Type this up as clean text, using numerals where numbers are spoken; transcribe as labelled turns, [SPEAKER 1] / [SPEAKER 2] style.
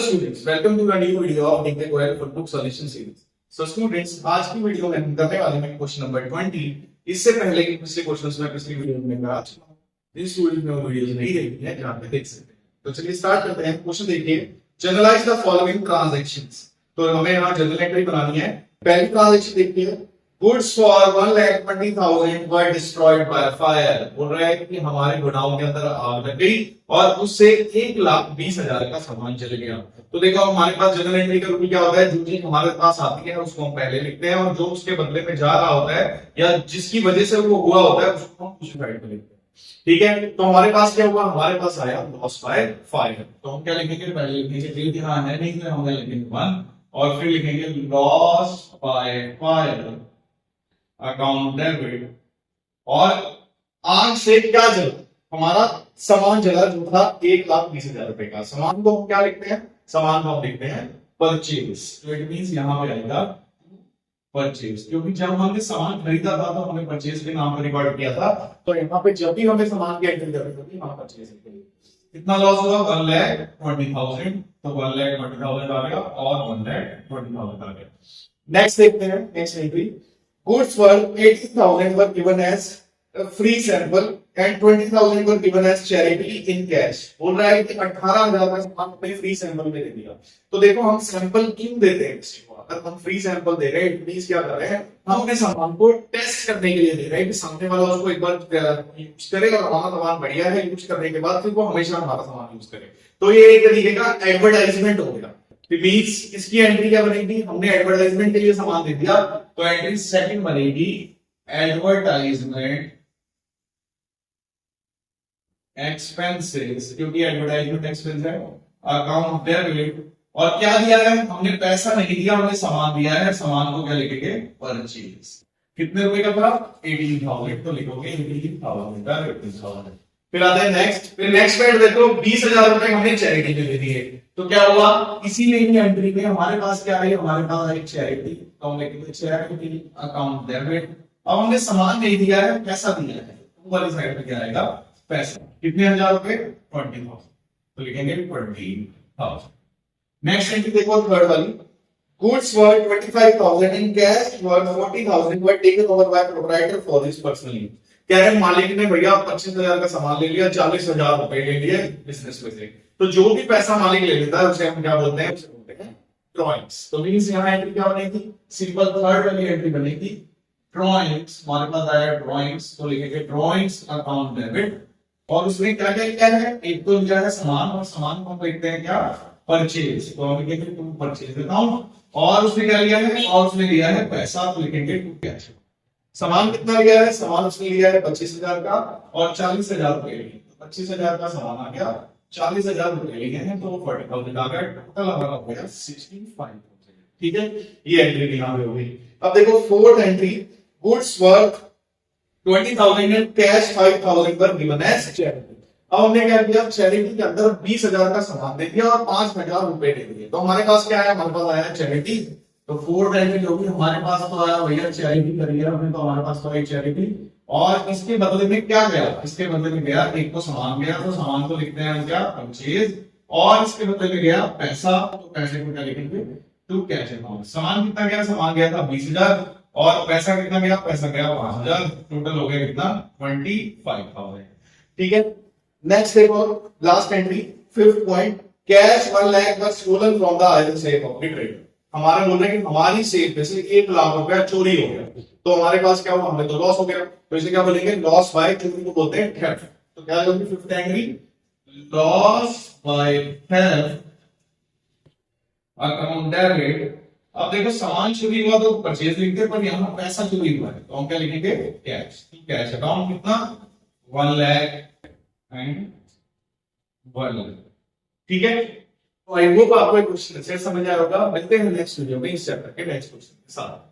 [SPEAKER 1] students, welcome to a new video of Nick Coel for book solution series. So students, आज की video में हम करने वाले हैं क्वेश्चन नंबर 20। इससे पहले कि पिछले क्वेश्चंस में पिछली वीडियो में कहा जिस स्टूडेंट ने वो वीडियोस नहीं देखी है जहां पे देख सकते हैं। तो चलिए स्टार्ट करते हैं। क्वेश्चन देखिए, जनरलाइज द फॉलोइंग ट्रांजैक्शंस। तो हमें यहाँ जनरल एंट्री बनानी है। पहली ट्रांजैक्शन देखिए, goods for 1,20,000 were destroyed by fire. बोल रहा है कि हमारे गोडाउन के अंदर आग लग गई और उससे 1,20,000 का सामान चले गया। तो देखो हमारे पास जनरल एंट्री का रूल क्या होता है, जो चीज हमारे पास आती है उसको हम पहले लिखते हैं और जो उसके बदले में जा रहा होता है या जिसकी वजह से वो हुआ होता है उसको हम दूसरी साइड में लिखते हैं। ठीक है, तो हमारे पास क्या हुआ, हमारे पास आया लॉस बाय फायर। तो हम क्या लिखेंगे, पहले लिखेंगे हाँ है नहीं, हम लिखेंगे 1 और फिर लिखेंगे loss by fire account debit. और आग से क्या जला, हमारा सामान जला जो था 1,20,000 रुपए का। सामान को हम क्या लिखते हैं, सामान को हम लिखते हैं परचेज। तो इट मींस यहां पे आएगा परचेज, क्योंकि जब हमने सामान खरीदा था तो हमने परचेज के नाम पर रिकॉर्ड किया था। तो यहाँ पे जब भी हमें सामान की एंट्री करनी होगी वहां परचेज लिखेंगे। कितना लॉस हुआ, 1,20,000। तो 1,20,000 आ गया और 1,20,000 आ गया। नेक्स्ट देखते हैं, next entry, goods worth 80,000 were given as a free sample and 20,000 were given as charity in cash। बोल रहा है कि 18,000 का सामान हमने फ्री सैंपल में दे दिया। तो देखो हम सैंपल क्यों देते हैं किसी को, अगर हम फ्री सैंपल दे रहे हैं इट मींस क्या कर रहे हैं, हम अपने सामान को टेस्ट करने के लिए दे रहे हैं कि सामने वाला उसको एक बार यूज करे और हमारा सामान बढ़िया है, यूज करने के बाद फिर वो हमेशा हमारा सामान यूज करे। तो ये एक तरीके का एडवर्टाइजमेंट हो गया। मींस इसकी एंट्री क्या बनेगी, हमने एडवर्टाइजमेंट के लिए सामान दे दिया तो एंट्री सेकंड बनेगी एडवर्टाइजमेंट एक्सपेंसेस, क्योंकि एडवर्टाइजमेंट एक्सपेंस है। अकाउंट डेबिट, और क्या दिया है, हमने पैसा नहीं दिया, हमने सामान दिया है। सामान को क्या लिखेंगे, परचेज। कितने रुपए का था, 18,000। तो लिखोगे 18,000। फिर आता है नेक्स्ट, फिर नेक्स्ट पॉइंट देखो, 20,000 रुपए हमने चैरिटी में दे दिए। तो क्या हुआ, इसीलिए ही एंट्री में हमारे पास क्या है, हमारे पास है चैरिटी। तो हम लिखेंगे चैरिटी अकाउंट डेबिट। अब हमने सामान नहीं दिया है, पैसा दिया है, तो वाली साइड पे क्या आएगा, पैसा। कितने हजार रुपए, 20,000। तो लिखेंगे 20,000। नेक्स्ट एंट्री देखो थर्ड वाली, goods worth 25,000 in cash worth 40,000 were taken over by proprietor for this personally. कह रहे मालिक ने भैया 25,000 का सामान ले लिया, 40,000 रुपए ले लिए बिजनेस में से। तो जो भी पैसा मालिक ले लेता है उसे हम क्या बोलते हैं, उसे बोलते हैं ड्रॉइंग्स। तो मींस यहाँ एंट्री क्या बनेगी, सिंपल थर्ड वाली एंट्री बनेगी ड्रॉइंग्स। हमारे पास आया ड्रॉइंग्स, तो लिखेंगे ड्रॉइंग्स अकाउंट डेबिट। और उसमें क्या क्या लिखा है, एक तो लिखा है सामान, और सामान को हम लिखते हैं क्या, परचेज। तो हम लिखेंगे टू परचेज अकाउंट। और उसमें क्या लिया है, और उसमें लिया है पैसा, तो लिखेंगे टू कैश। सामान कितना लिया है, सामान उसने लिया है 25,000 का और 40,000 रुपए लिए। 25,000 का सामान आ गया, 40,000 रुपए लिए हैं, तो 40,000 आ गया। टोटल हमारा हो गया 65,000। ठीक है, ये एंट्री यहाँ पे हो गई। अब देखो fourth entry, goods worth 20,000 and cash 5,000 पर गिवन एज चैरिटी। अब हमने क्या किया, चैरिटी के अंदर 20,000 का सामान दे दिया और 5,000 रुपए दे दिए। तो हमारे पास क्या है, हमारे पास आया चैरिटी। तो फोर्थ एंट्री होगी, हमारे पास तो आया भैया चैरिटी करिए हमने, तो हमारे पास तो आई चैरिटी। और इसके बदले में क्या गया, इसके बदले में गया एक तो सामान गया, तो सामान को लिखते हैं हम क्या, परचेज। और इसके बदले में गया पैसा, तो पैसे को क्या लिखेंगे, टू कैश अकाउंट। सामान कितना गया, सामान गया था 20,000 और पैसा कितना गया, पैसा गया 5,000। टोटल हो गया कितना, 25,000। ठीक है, नेक्स्ट देखो last entry, fifth point, cash 1 lakh was stolen from the iron safe of the trader। हमारा बोल रहे हैं कि हमारी सेफ में से 1,00,000 रुपया चोरी हो गया। तो हमारे पास क्या हुआ, हमें तो लॉस हो गया। तो इसे क्या बोलेंगे, लॉस बाय चोरी को बोलते हैं थेफ्ट। तो क्या होगी fifth entry, loss by theft account debit. अब देखो सामान चोरी हुआ तो परचेज लिखते, पर यहाँ पैसा चोरी हुआ है तो हम क्या लिखेंगे, कैश। कैश अकाउंट कितना, 1 लाख एंड 1 लाख। ठीक है, तो आई होप आपको क्वेश्चन समझ आया होगा। मिलते हैं नेक्स्ट वीडियो में इस चैप्टर के नेक्स्ट क्वेश्चन के साथ।